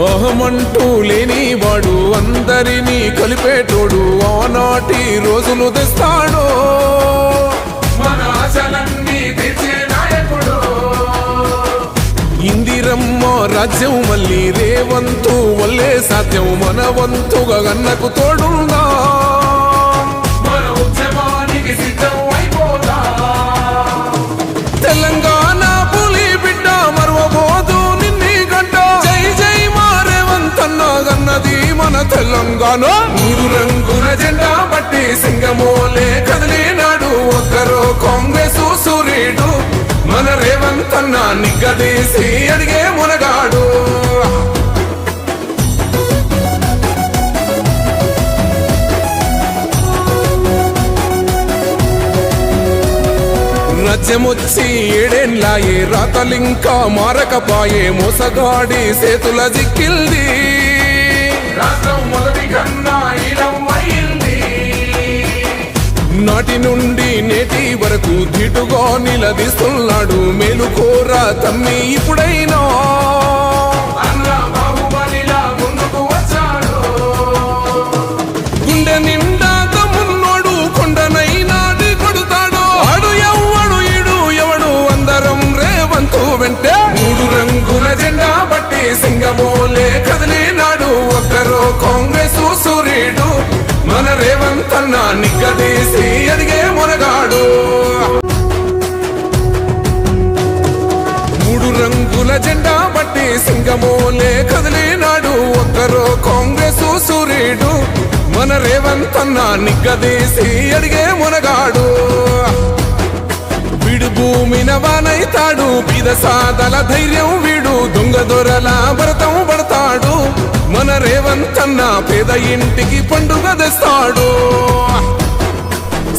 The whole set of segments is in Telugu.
అహమంటూ లేనివాడు అందరినీ కలిపేటోడు ఆనాటి రోజులు తెస్తాడు మన ఆశలన్నీ తీర్చే నాయకుడు ఇందిరమ్మ రాజ్యం మళ్ళీ రేవంతు వల్లే సాధ్యం మన వంతుగా గన్నకు తోడుందా మన ఉద్యమానికి సిద్ధం అయిపోదా తెలంగాణ పులి బిడ్డ మరువబోదు నిన్ని గంట జై జై మా రేవంతన్న గన్నది మన తెలంగాణ మూడు రంగుల జెండా పట్టి సింగమోలే కదిలినాడు ఒక్కరో కాంగ్రెస్ సూర్యుడు మన రేవంతన్న నిగ్గదీసి అడిగే మునగాడు రాజ్యమొచ్చి ఏడేండ్లాయే రాతలింకా మారకపాయే మోసగాడి సేతుల జిక్కిల్ది రాష్ట్రం మొదటి కన్నా ఇలం అయింది నాటి నుండి నేటి వరకు ధీటుగా నిలదీస్తున్నాడు మేలుకోరా తమ్మి ఇప్పుడైనా అన్న బాహుబలిలా ముందుకు వచ్చాడు గుండె నిండా తమ్మున్నోడు కొండనైనా కొడుతాడు ఆడు ఎవ్వడు ఈడు ఎవడు అందరం రేవంతు వెంటే మూడు రంగుల జెండా పట్టి సింగమోలే కదిలినాడు ఒక్కరో కాంగ్రెస్ సూర్యుడు మన రేవంతన్న నిగ్గదీసి అడిగే మునగాడు మూడు రంగుల జెండా పట్టి సింగమోలే కదిలినాడు ఒక్కరో కాంగ్రెస్ సూర్యుడు మన రేవంతన్న నిగ్గదీసి అడిగే మునగాడు వీడు భూమిన వానైతాడు బీద సాదల ధైర్యం వీడు దొంగ దొరల భరతం పడతాడు మన రేవంతన్న పేద ఇంటికి పండుగ తెస్తాడు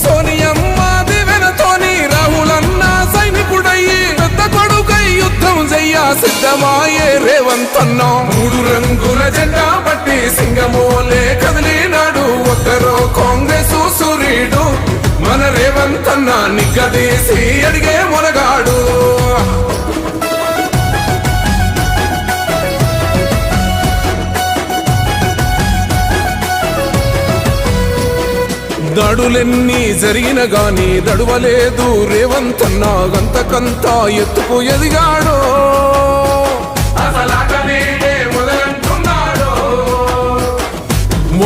సోనియమ్మ దివెనతోని రాహులన్న సైనికుడయ్యి పెద్ద కొడుకై యుద్ధం చెయ్య సిద్ధమాయే రేవంతన్న మూడు రంగుల జెండా పట్టి సింగమోలే కదిలినాడు ఒక్కరో కాంగ్రెస్ సూర్యుడు మన రేవంతన్న నిగ్గదీసి అడిగే మునగాడు దాడులెన్ని జరిగిన గాని దడువలేదు రేవంతన్న గంతకంతా ఎత్తుకు ఎదిగాడు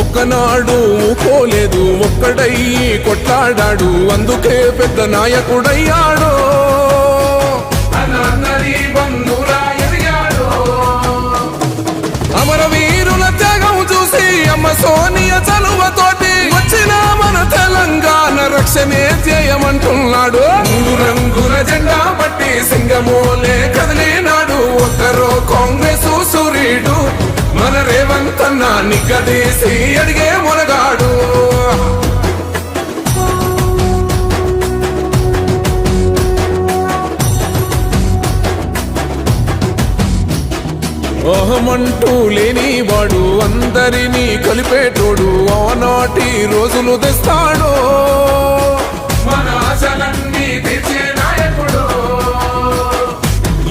ఒక్కనాడు ఊకోలేదు ఒక్కడయ్యి కొట్లాడాడు అందుకే పెద్ద నాయకుడయ్యాడు అమరవీరుల త్యాగం చూసి అమ్మ సోనియ చలువతోటి వచ్చిన మన తెలంగాణ రక్షణే చేయమంటున్నాడు మూడు రంగుల జెండా పట్టి సింగమోలే కదిలినాడు ఒక్కరో కాంగ్రెస్ సూర్యుడు మన రేవంతన్న నిగ్గదీసి అడిగే మునగాడు అహమంటూ లేనివాడు అందరినీ కలిపేటోడు ఆనాటి రోజులు తెస్తాడు మన ఆశలన్నీ తీర్చే నాయకుడు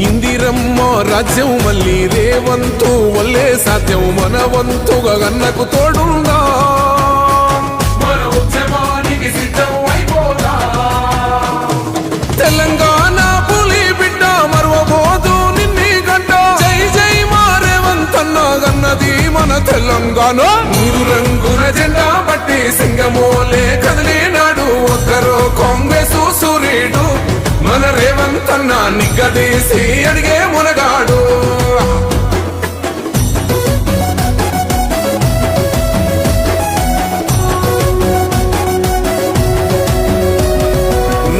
ఇందిరమ్మ రాజ్యం మళ్ళీ రేవంతు వల్లే సాధ్యం మన వంతుగా గన్నకు తోడుందా మన ఉద్యమానికి సిద్ధం అయిపోదా తెలంగాణ పులి బిడ్డ మరువబోదు నిన్ని గంట జై జై మా రేవంతన్న గన్నది మన తెలంగాణ మూడు రంగుల జెండా పట్టి సింగమోలే కదిలినాడు ఒక్కరో కాంగ్రెస్ సూర్యుడు మన రేవంతన్న నిగ్గదీసి అడిగే మునగాడు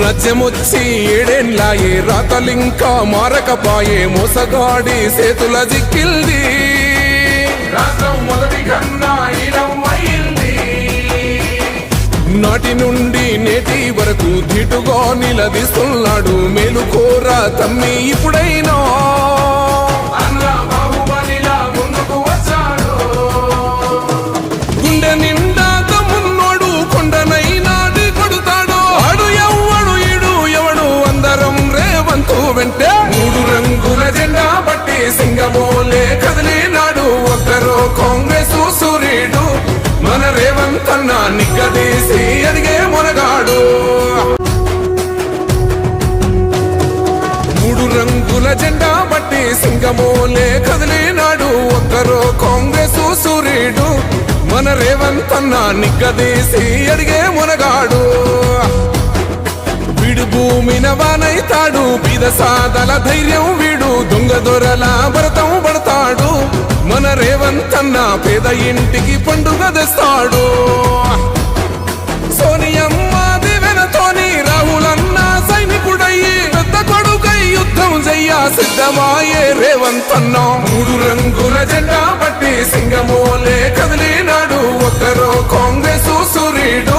రాజ్యమొచ్చి ఏడేండ్లాయే రాతలింకా మారకపాయే మోసగాడి సేతుల జిక్కిల్ది రాష్ట్రం మొదటి కన్నా ఇలం అయింది నాటి నుండి నేటి వరకు ధీటుగా నిలదీస్తున్నాడు మేలుకోరా తమ్మి ఇప్పుడైనా అన్న బాహుబలిలా ముందుకు వచ్చాడు గుండె నిండా తమ్మున్నోడు కొండనైనా కొడుతాడు ఆడు ఎవ్వడు ఈడు ఎవడు అందరం రేవంతు వెంటే మూడు రంగుల జెండా పట్టి సింగమోలే కదిలినాడు కాంగ్రెస్ సూర్యుడు మన రేవంత్ అన్న నిగ్గదీసి అడిగే మునగాడు మూడు రంగుల జెండా బట్టి సింగమోలే కదిలినాడు ఒక్కరో కాంగ్రెస్ సూర్యుడు మన రేవంత్ అన్న నిగ్గదీసి అడిగే మునగాడు వీడు భూమిన వానైతాడు బీద సాదల ధైర్యం వీడు దొంగ దొరల భరతం పడతాడు మన రేవంత్ అన్న పేద ఇంటికి పండుగ తెస్తాడు సోనియమ్మ దివెనతోని రాహులన్న సైనికుడయ్యి పెద్ద కొడుకై యుద్ధం చెయ్య సిద్ధమాయే రేవంత్ అన్న మూడు రంగుల జెండా బట్టి సింగమోలే కదిలినాడు ఒక్కరో కాంగ్రెస్ సూర్యుడు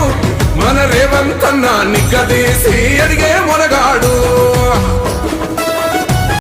మన రేవంత్ అన్న నిగ్గదీసి అడిగే మునగాడు